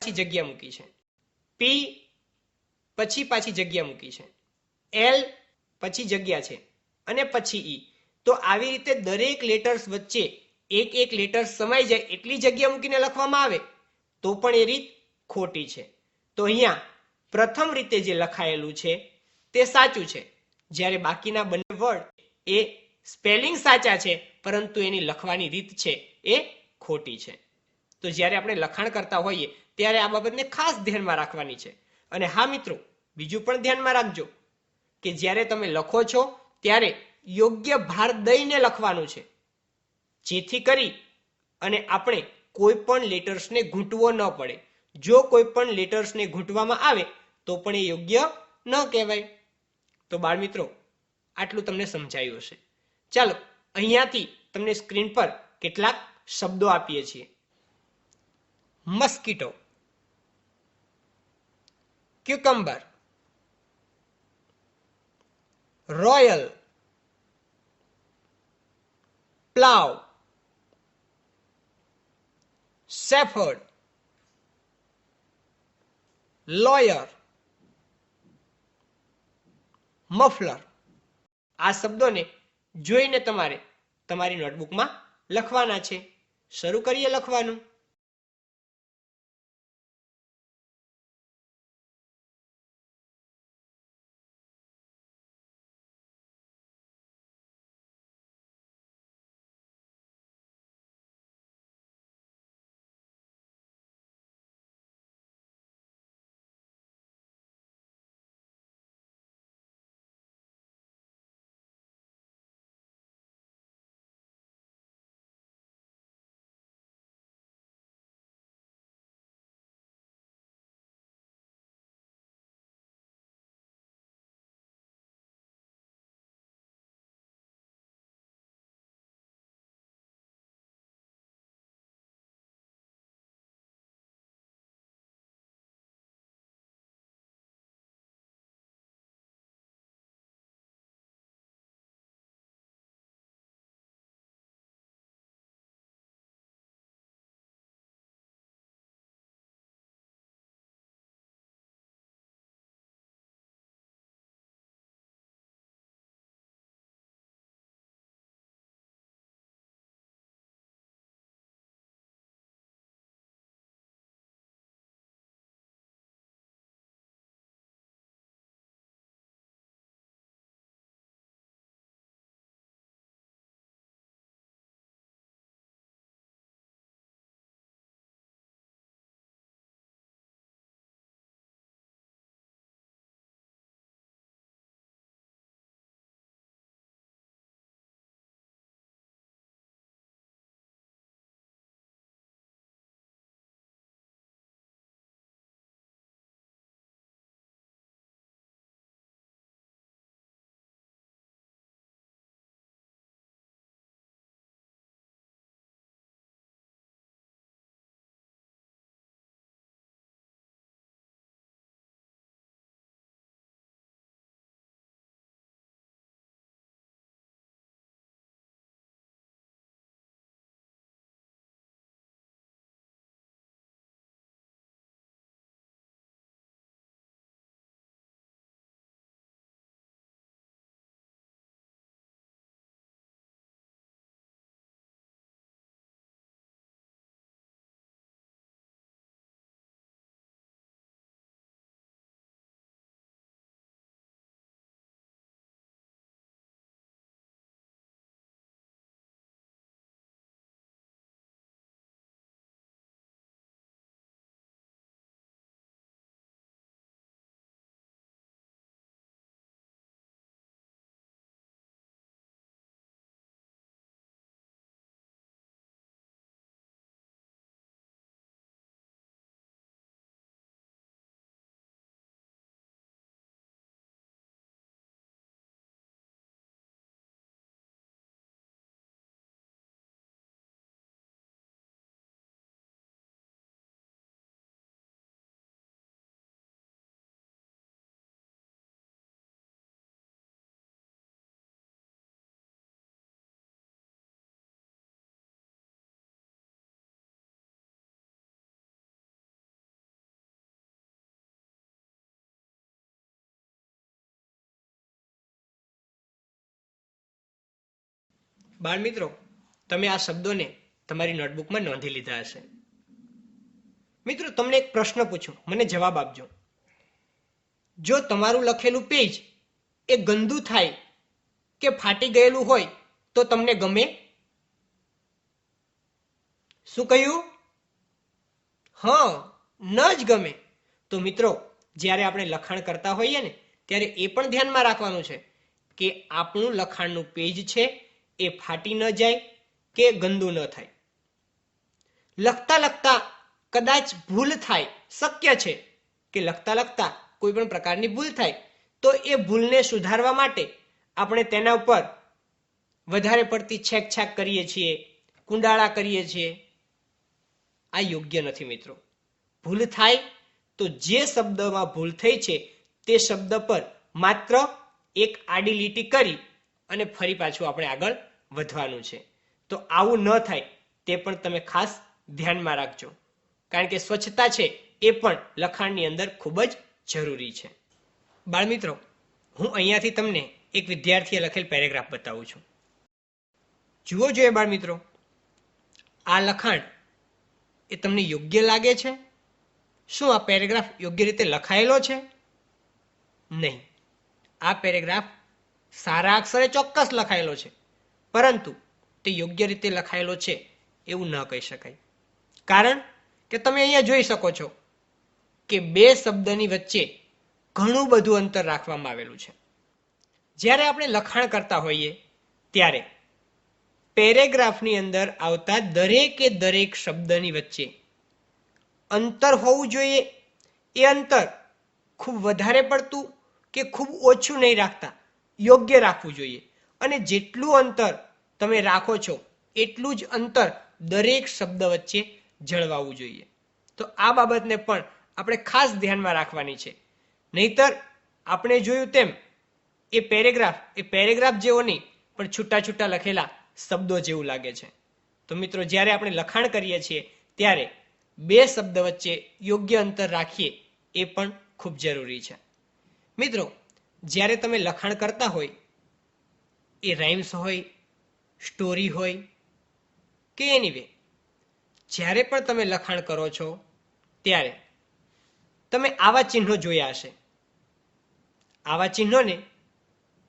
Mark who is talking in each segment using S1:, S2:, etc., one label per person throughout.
S1: પાછી જગ્યા મૂકી છે, પી પછી પાછી જગ્યા મૂકી છે, એલ પછી જગ્યા છે અને પછી ઈ. તો આવી રીતે દરેક લેટર્સ વચ્ચે એક એક લેટર સમાઈ જાય એટલી જગ્યા મૂકીને લખવામાં આવે તો પણ એ રીત ખોટી છે. તો અહીંયા પ્રથમ રીતે જે લખાયેલું છે તે સાચું છે, જ્યારે બાકીના બંને વર્ડ એ સ્પેલિંગ સાચા છે પરંતુ એની લખવાની રીત છે એ ખોટી છે. તો જ્યારે આપણે લખાણ કરતા હોઈએ ત્યારે આ બાબતને ખાસ ધ્યાનમાં રાખવાની છે. અને હા મિત્રો, બીજું પણ ધ્યાનમાં રાખજો કે જ્યારે તમે લખો છો ત્યારે યોગ્ય ભાર દઈને લખવાનું છે, જેથી કરી અને આપણે કોઈ પણ લેટર્સને ઘૂંટવો ન પડે. જો કોઈ પણ લેટર્સને ઘૂંટવામાં આવે તો પણ એ યોગ્ય ન કહેવાય. તો બાળ મિત્રો, આટલું તમને સમજાયું હશે. ચાલો અહીંયાથી તમને સ્ક્રીન પર કેટલાક શબ્દો આપીએ છીએ. Mosquito, cucumber, royal, plough, shepherd, lawyer, muffler. આ શબ્દોને જોઈને તમારે તમારી નોટબુકમાં લખવાના છે. શરૂ કરીએ લખવાનું. બાળ મિત્રો, તમે આ શબ્દોને તમારી નોટબુકમાં નોંધી લીધા હશે. મિત્રો, તમને એક પ્રશ્ન પૂછું, મને જવાબ આપજો. જો તમારું લખેલું પેજ એ ગંદુ થાય કે ફાટી ગયેલું હોય તો તમને ગમે? શું કહ્યું? હા, ન જ ગમે. તો મિત્રો, જ્યારે આપણે લખાણ કરતા હોઈએ ને ત્યારે એ પણ ધ્યાનમાં રાખવાનું છે કે આપણું લખાણનું પેજ છે એ ફાટી ન જાય કે ગંદુ ન થાય. લખતા લખતા કદાચ ભૂલ થાય, શક્ય છે કે લખતા લખતા કોઈ પણ પ્રકારની ભૂલ થાય, તો એ ભૂલને સુધારવા માટે આપણે તેના ઉપર વધારે પડતી છેકછાક કરીએ છીએ, કુંડાળા કરીએ છીએ. આ યોગ્ય નથી મિત્રો. ભૂલ થાય તો જે શબ્દમાં ભૂલ થઈ છે તે શબ્દ પર માત્ર એક આડી લીટી કરી અને ફરી પાછું આપણે આગળ વધવાનું છે. તો આવું ન થાય તે પણ તમે ખાસ ધ્યાનમાં રાખજો, કારણ કે સ્વચ્છતા છે એ પણ લખાણની અંદર ખૂબ જ જરૂરી છે. બાળમિત્રો, હું અહીંયાથી તમને એક વિદ્યાર્થીએ લખેલ પેરેગ્રાફ બતાવું છું. જુઓ જોઈએ બાળમિત્રો, આ લખાણ એ તમને યોગ્ય લાગે છે? શું આ પેરેગ્રાફ યોગ્ય રીતે લખાયેલો છે? નહીં. આ પેરેગ્રાફ સારા અક્ષરે ચોક્કસ લખાયેલો છે, પરંતુ તે યોગ્ય રીતે લખાયેલો છે એવું ન કહી શકાય. કારણ કે તમે અહીંયા જોઈ શકો છો કે બે શબ્દની વચ્ચે ઘણું બધું અંતર રાખવામાં આવેલું છે. જ્યારે આપણે લખાણ કરતા હોઈએ ત્યારે પેરેગ્રાફની અંદર આવતા દરેકે દરેક શબ્દની વચ્ચે અંતર હોવું જોઈએ. એ અંતર ખૂબ વધારે પડતું કે ખૂબ ઓછું નહીં રાખતા, યોગ્ય રાખવું જોઈએ. અને જેટલું અંતર તમે રાખો છો એટલું જ અંતર દરેક શબ્દ વચ્ચે જળવાવું જોઈએ. તો આ બાબતને પણ આપણે ખાસ ધ્યાનમાં રાખવાની છે. નહીતર આપણે જોયું તેમ એ પેરેગ્રાફ જેવો નહીં, પણ છૂટા છૂટા લખેલા શબ્દો જેવું લાગે છે. તો મિત્રો, જ્યારે આપણે લખાણ કરીએ છીએ ત્યારે બે શબ્દ વચ્ચે યોગ્ય અંતર રાખીએ એ પણ ખૂબ જરૂરી છે. મિત્રો, જ્યારે તમે લખાણ કરતા હોય, એ રાઇમ્સ હોય, સ્ટોરી હોય કે એનીવે, જ્યારે પણ તમે લખાણ કરો છો ત્યારે તમે આવા ચિહ્નો જોયા હશે. આવા ચિહ્નોને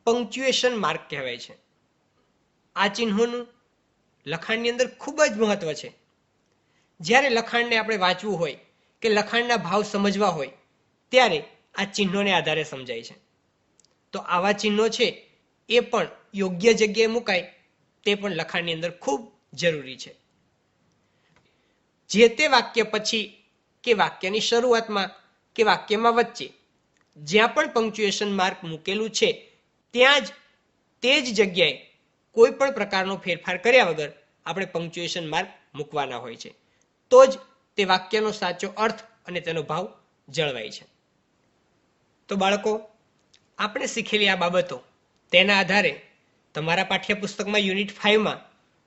S1: પંક્ચ્યુએશન માર્ક કહેવાય છે. આ ચિહ્નોનું લખાણની અંદર ખૂબ જ મહત્વ છે. જ્યારે લખાણને આપણે વાંચવું હોય કે લખાણના ભાવ સમજવા હોય ત્યારે આ ચિહ્નોને આધારે સમજાય છે. તો આવા ચિહ્નો છે એ પણ યોગ્ય જગ્યાએ મુકાય તે પણ લખાણની અંદર ખૂબ જરૂરી છે. જે તે વાક્ય પછી કે વાક્યની શરૂઆતમાં કે વાક્યમાં વચ્ચે જ્યાં પણ પંક્ચ્યુએશન માર્ક મૂકેલું છે ત્યાં જ તે જ જગ્યાએ કોઈ પણ પ્રકારનો ફેરફાર કર્યા વગર આપણે પંક્ચ્યુએશન માર્ક મૂકવાના હોય છે. તો જ તે વાક્યનો સાચો અર્થ અને તેનો ભાવ જળવાય છે. તો બાળકો, આપણે શીખેલી આ બાબતો તેના આધારે તમારા પાઠ્યપુસ્તકમાં યુનિટ 5માં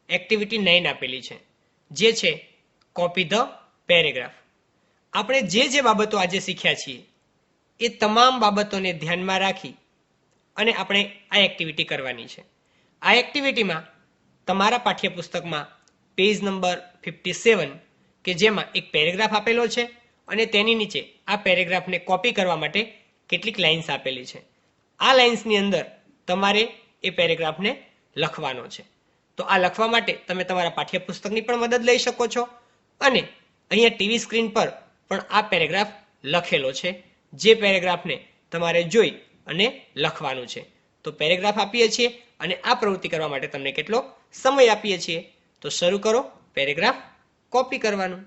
S1: એક્ટિવિટી 9 આપેલી છે, જે છે કોપી ધ પેરેગ્રાફ. આપણે જે બાબતો આજે શીખ્યા છીએ એ તમામ બાબતોને ધ્યાનમાં રાખી અને આપણે આ એક્ટિવિટી કરવાની છે. આ એક્ટિવિટીમાં તમારા પાઠ્યપુસ્તકમાં પેજ નંબર 57 કે જેમાં એક પેરેગ્રાફ આપેલો છે અને તેની નીચે આ પેરેગ્રાફને કોપી કરવા માટે કેટલીક લાઇન્સ આપેલી છે. આ લાઇન્સની અંદર તમારે એ પેરેગ્રાફને લખવાનો છે. તો આ લખવા માટે તમે તમારા પાઠ્યપુસ્તકની પણ મદદ લઈ શકો છો અને અહીંયા ટીવી સ્ક્રીન પર પણ આ પેરેગ્રાફ લખેલો છે, જે પેરેગ્રાફને તમારે જોઈ અને લખવાનું છે. તો પેરેગ્રાફ આપીએ છીએ અને આ પ્રવૃત્તિ કરવા માટે તમને કેટલો સમય આપીએ છીએ. તો શરૂ કરો પેરેગ્રાફ કોપી કરવાનું.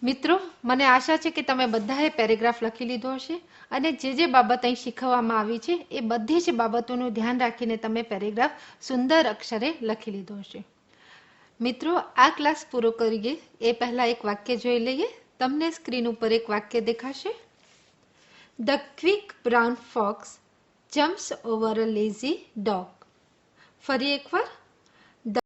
S2: મિત્રો, મને આશા છે કે તમે બધાએ પેરેગ્રાફ લખી લીધો હશે અને જે બાબત અહીં શીખવવામાં આવી છે એ બધી જ બાબતોનું ધ્યાન રાખીને તમે પેરેગ્રાફ સુંદર અક્ષરે લખી લીધો હશે. મિત્રો, આ ક્લાસ પૂરો કરીએ એ પહેલા એક વાક્ય જોઈ લઈએ. તમને સ્ક્રીન ઉપર એક વાક્ય દેખાશે. The quick brown fox jumps over a lazy dog. ફરી એકવાર.